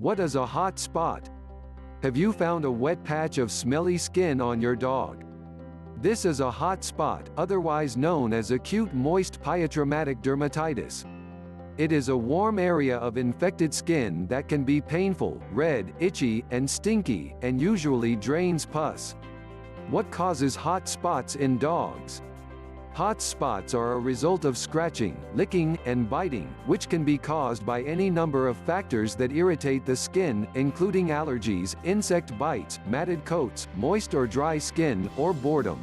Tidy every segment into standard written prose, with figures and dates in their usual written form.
What is a hot spot? Have you found a wet patch of smelly skin on your dog? This is a hot spot, otherwise known as acute moist pyotraumatic dermatitis. It is a warm area of infected skin that can be painful, red, itchy, and stinky, and usually drains pus. What causes hot spots in dogs? Hot spots are a result of scratching, licking, and biting, which can be caused by any number of factors that irritate the skin, including allergies, insect bites, matted coats, moist or dry skin, or boredom.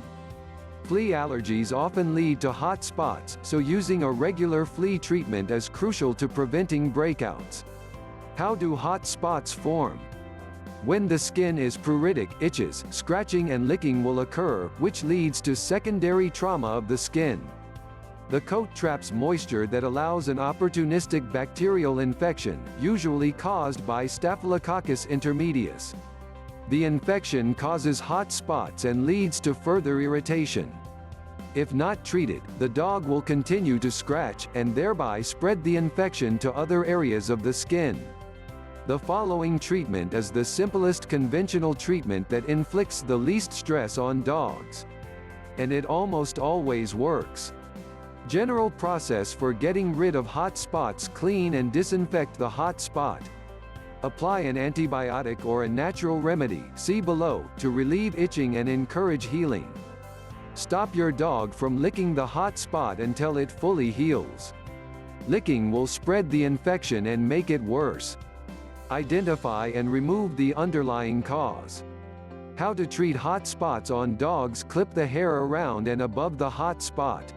Flea allergies often lead to hot spots, so using a regular flea treatment is crucial to preventing breakouts. How do hot spots form? When the skin is pruritic, itches, scratching and licking will occur, which leads to secondary trauma of the skin. The coat traps moisture that allows an opportunistic bacterial infection, usually caused by Staphylococcus intermedius. The infection causes hot spots and leads to further irritation. If not treated, the dog will continue to scratch, and thereby spread the infection to other areas of the skin. The following treatment is the simplest conventional treatment that inflicts the least stress on dogs. And it almost always works. General process for getting rid of hot spots: clean and disinfect the hot spot. Apply an antibiotic or a natural remedy, see below, to relieve itching and encourage healing. Stop your dog from licking the hot spot until it fully heals. Licking will spread the infection and make it worse. Identify and remove the underlying cause. How to treat hot spots on dogs: clip the hair around and above the hot spot.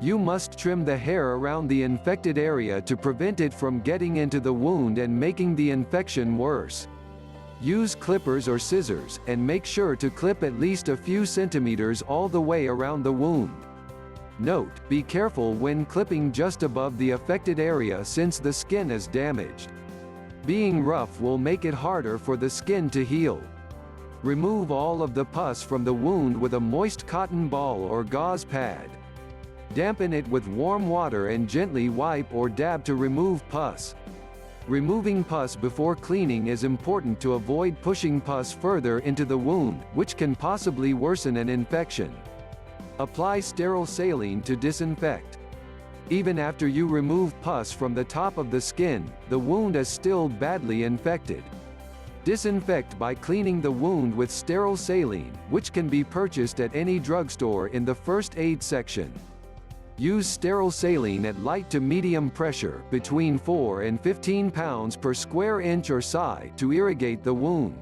You must trim the hair around the infected area to prevent it from getting into the wound and making the infection worse. Use clippers or scissors, and make sure to clip at least a few centimeters all the way around the wound. Note: be careful when clipping just above the affected area since the skin is damaged. Being rough will make it harder for the skin to heal. Remove all of the pus from the wound with a moist cotton ball or gauze pad. Dampen it with warm water and gently wipe or dab to remove pus. Removing pus before cleaning is important to avoid pushing pus further into the wound, which can possibly worsen an infection. Apply sterile saline to disinfect. Even after you remove pus from the top of the skin, the wound is still badly infected. Disinfect by cleaning the wound with sterile saline, which can be purchased at any drugstore in the first aid section. Use sterile saline at light to medium pressure, between 4 and 15 pounds per square inch or side, to irrigate the wound.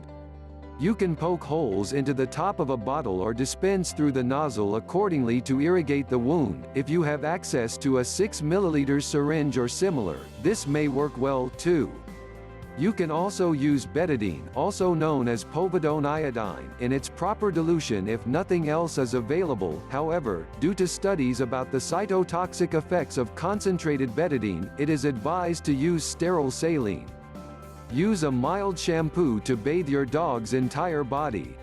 You can poke holes into the top of a bottle or dispense through the nozzle accordingly to irrigate the wound. If you have access to a 6 ml syringe or similar, this may work well too. You can also use betadine, also known as povidone iodine, in its proper dilution if nothing else is available. However, due to studies about the cytotoxic effects of concentrated betadine, it is advised to use sterile saline. Use a mild shampoo to bathe your dog's entire body.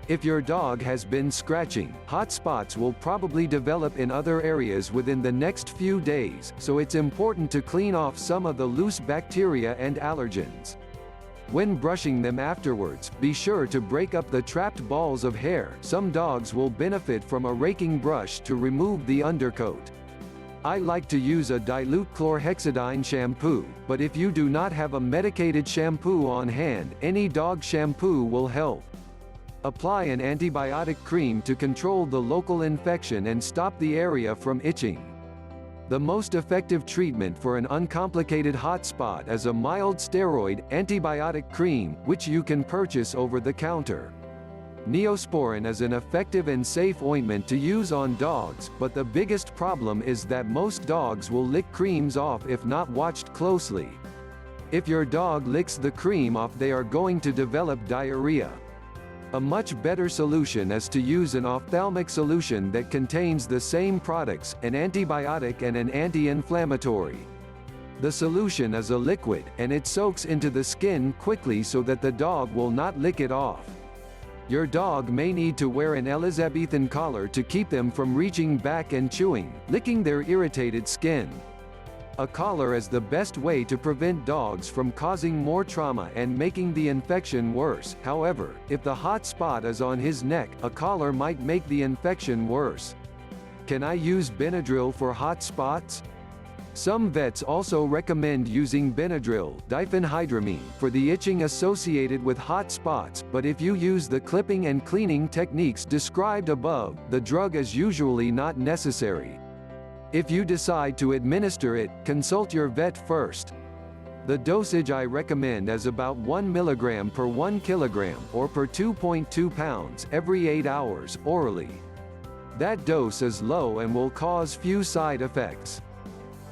If your dog has been scratching, hot spots will probably develop in other areas within the next few days, so it's important to clean off some of the loose bacteria and allergens. When brushing them afterwards, be sure to break up the trapped balls of hair. Some dogs will benefit from a raking brush to remove the undercoat. I like to use a dilute chlorhexidine shampoo, but if you do not have a medicated shampoo on hand, any dog shampoo will help. Apply an antibiotic cream to control the local infection and stop the area from itching. The most effective treatment for an uncomplicated hot spot is a mild steroid antibiotic cream, which you can purchase over the counter. Neosporin is an effective and safe ointment to use on dogs, but the biggest problem is that most dogs will lick creams off if not watched closely. If your dog licks the cream off, they are going to develop diarrhea. A much better solution is to use an ophthalmic solution that contains the same products, an antibiotic and an anti-inflammatory. The solution is a liquid, and it soaks into the skin quickly so that the dog will not lick it off. Your dog may need to wear an Elizabethan collar to keep them from reaching back and chewing, licking their irritated skin. A collar is the best way to prevent dogs from causing more trauma and making the infection worse. However, if the hot spot is on his neck, a collar might make the infection worse. Can I use Benadryl for hot spots? Some vets also recommend using Benadryl, diphenhydramine, for the itching associated with hot spots, but if you use the clipping and cleaning techniques described above, the drug is usually not necessary. If you decide to administer it, consult your vet first. The dosage I recommend is about 1 mg per 1 kg, or per 2.2 pounds, every 8 hours, orally. That dose is low and will cause few side effects.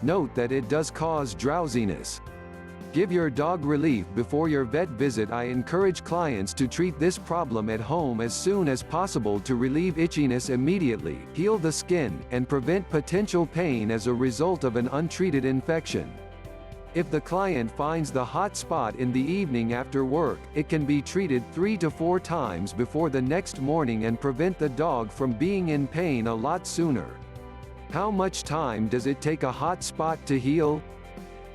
Note that it does cause drowsiness. Give your dog relief before your vet visit. I encourage clients to treat this problem at home as soon as possible to relieve itchiness immediately, heal the skin, and prevent potential pain as a result of an untreated infection. If the client finds the hot spot in the evening after work, it can be treated 3 to 4 times before the next morning and prevent the dog from being in pain a lot sooner. How much time does it take a hot spot to heal?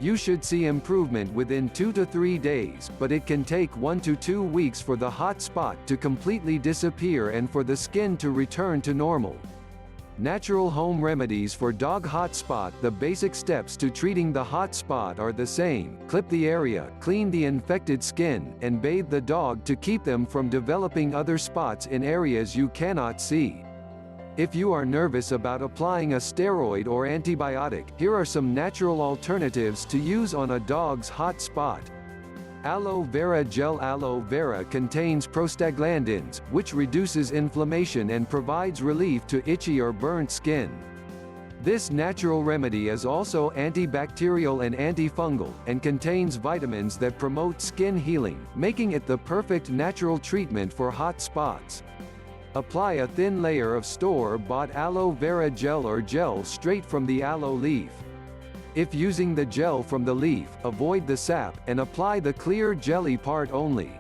You should see improvement within 2 to 3 days, but it can take 1 to 2 weeks for the hot spot to completely disappear and for the skin to return to normal. Natural home remedies for dog hot spot. The basic steps to treating the hot spot are the same: clip the area, clean the infected skin, and bathe the dog to keep them from developing other spots in areas you cannot see. If you are nervous about applying a steroid or antibiotic, here are some natural alternatives to use on a dog's hot spot. Aloe vera gel. Aloe vera contains prostaglandins, which reduces inflammation and provides relief to itchy or burnt skin. This natural remedy is also antibacterial and anti-fungal, and contains vitamins that promote skin healing, making it the perfect natural treatment for hot spots. Apply a thin layer of store-bought aloe vera gel or gel straight from the aloe leaf. If using the gel from the leaf, avoid the sap, and apply the clear jelly part only.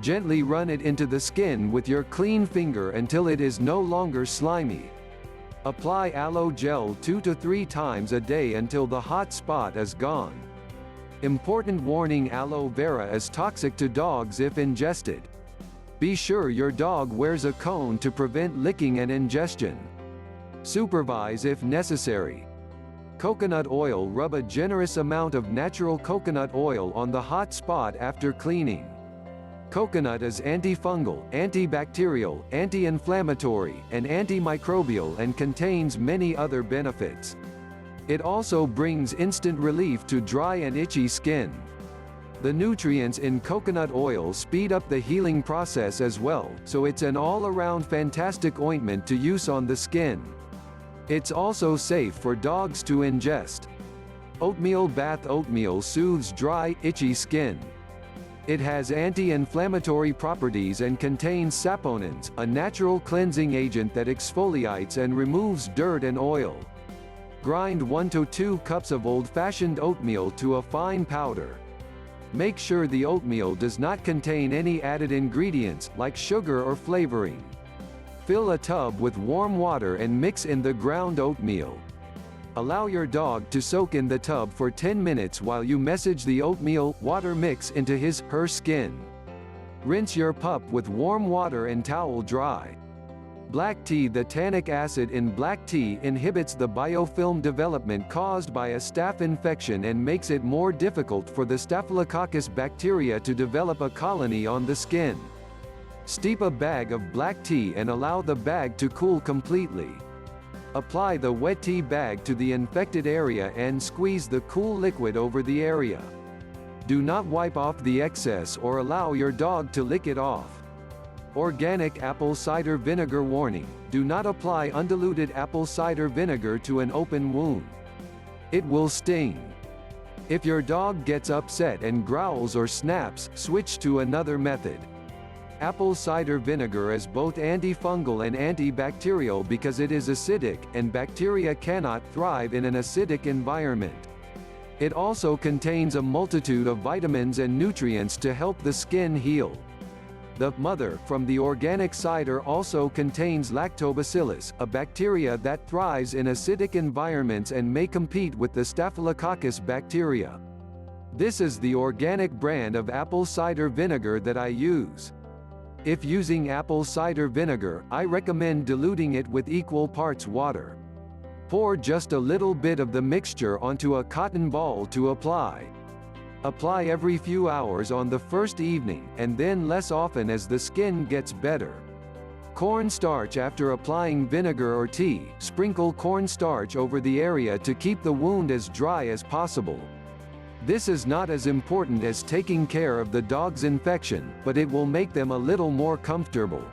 Gently run it into the skin with your clean finger until it is no longer slimy. Apply aloe gel 2 to 3 times a day until the hot spot is gone. Important warning: aloe vera is toxic to dogs if ingested. Be sure your dog wears a cone to prevent licking and ingestion. Supervise if necessary. Coconut oil. Rub a generous amount of natural coconut oil on the hot spot after cleaning. Coconut is antifungal, antibacterial, anti-inflammatory, and antimicrobial and contains many other benefits. It also brings instant relief to dry and itchy skin. The nutrients in coconut oil speed up the healing process as well, so it's an all-around fantastic ointment to use on the skin. It's also safe for dogs to ingest. Oatmeal bath. Oatmeal soothes dry, itchy skin. It has anti-inflammatory properties and contains saponins, a natural cleansing agent that exfoliates and removes dirt and oil. Grind 1 to 2 cups of old-fashioned oatmeal to a fine powder. Make sure the oatmeal does not contain any added ingredients, like sugar or flavoring. Fill a tub with warm water and mix in the ground oatmeal. Allow your dog to soak in the tub for 10 minutes while you massage the oatmeal water mix into her skin. Rinse your pup with warm water and towel dry. Black tea. The tannic acid in black tea inhibits the biofilm development caused by a staph infection and makes it more difficult for the staphylococcus bacteria to develop a colony on the skin. Steep a bag of black tea and allow the bag to cool completely. Apply the wet tea bag to the infected area and squeeze the cool liquid over the area. Do not wipe off the excess or allow your dog to lick it off. Organic apple cider vinegar. Warning: do not apply undiluted apple cider vinegar to an open wound. It will sting. If your dog gets upset and growls or snaps, switch to another method. Apple cider vinegar is both antifungal and antibacterial because it is acidic, and bacteria cannot thrive in an acidic environment. It also contains a multitude of vitamins and nutrients to help the skin heal. The mother from the organic cider also contains lactobacillus, a bacteria that thrives in acidic environments and may compete with the staphylococcus bacteria. This is the organic brand of apple cider vinegar that I use. If using apple cider vinegar, I recommend diluting it with equal parts water. Pour just a little bit of the mixture onto a cotton ball to apply. Apply every few hours on the first evening, and then less often as the skin gets better. Cornstarch. After applying vinegar or tea, sprinkle cornstarch over the area to keep the wound as dry as possible. This is not as important as taking care of the dog's infection, but it will make them a little more comfortable.